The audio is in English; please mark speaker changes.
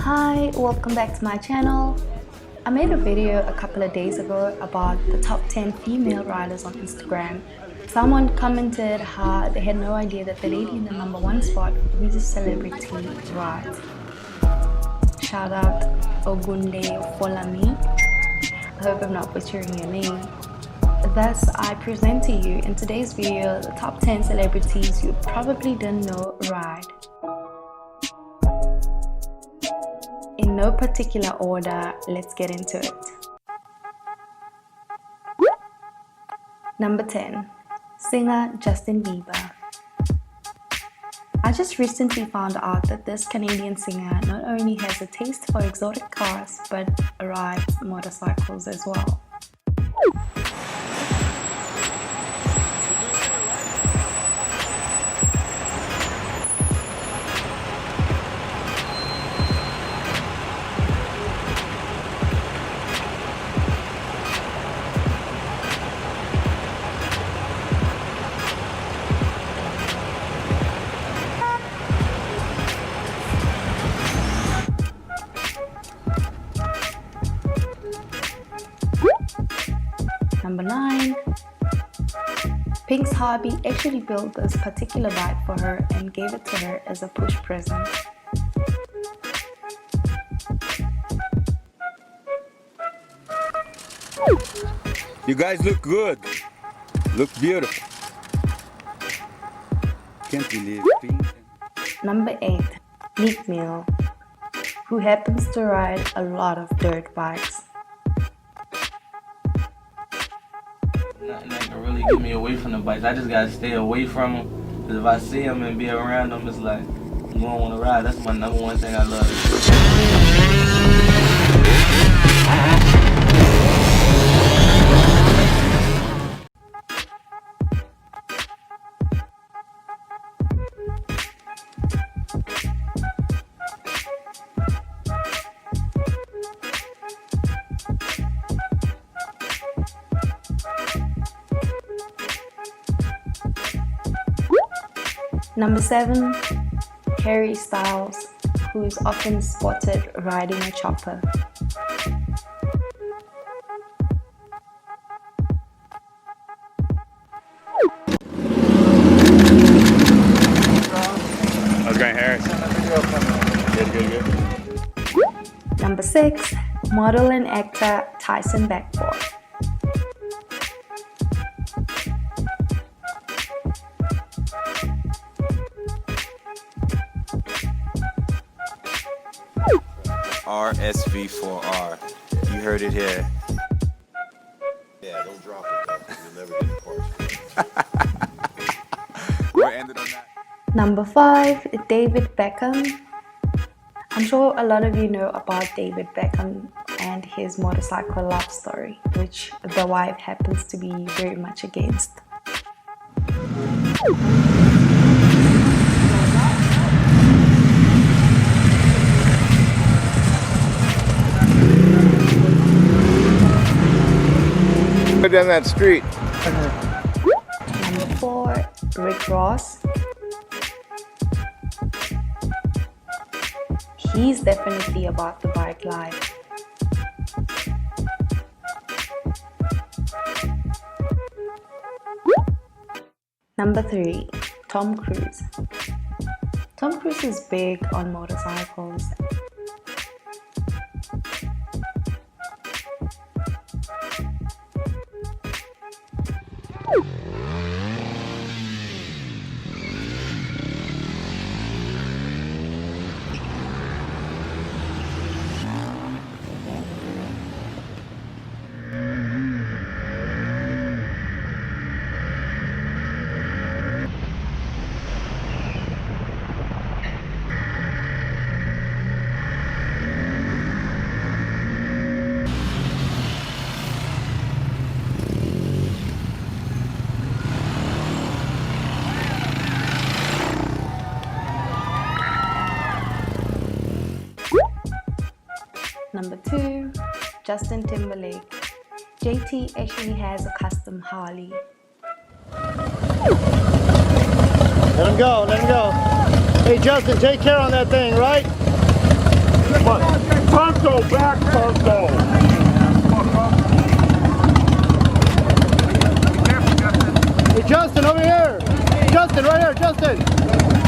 Speaker 1: Hi, welcome back to my channel. I made a video a couple of days ago about the top 10 female riders on Instagram. Someone commented how they had no idea that the lady in the #1 spot, who's a celebrity, rides. Shout out Ogunle Folami. I hope I'm not butchering your name. Thus, I present to you in today's video the top 10 celebrities you probably didn't know ride. In no particular order, let's get into it. Number 10. Singer Justin Bieber. I just recently found out that this Canadian singer not only has a taste for exotic cars, but rides motorcycles as well. Number 9. Pink's hubby actually built this particular bike for her and gave it to her as a push present.
Speaker 2: You guys look good. Look beautiful. Can't believe Pink.
Speaker 1: Number 8. Meek Mill, who happens to ride a lot of dirt bikes.
Speaker 3: Nothing that can really get me away from the bikes. I just gotta stay away from them. Because if I see them and be around them, it's like, you don't want to ride. That's my #1 thing I love.
Speaker 1: Number 7. Harry Styles, who is often spotted riding a chopper.
Speaker 2: I was going Harris. Good.
Speaker 1: Number 6. Model and actor Tyson Beckford.
Speaker 4: RSV4R. You heard it here.
Speaker 5: Yeah, don't drop it though. You'll never get the parts.
Speaker 2: We're ended on that.
Speaker 1: Number 5. David Beckham. I'm sure a lot of you know about David Beckham and his motorcycle love story, which the wife happens to be very much against.
Speaker 5: Down that street.
Speaker 1: Number 4. Rick Ross. He's definitely about the bike life. Number 3. Tom Cruise. Tom Cruise is big on motorcycles. Number 2. Justin Timberlake. JT actually has a custom Harley.
Speaker 6: Let him go, let him go. Hey Justin, take care on that thing, right? Tonto, back, Tonto. Hey, Justin, over here. Justin, right here, Justin.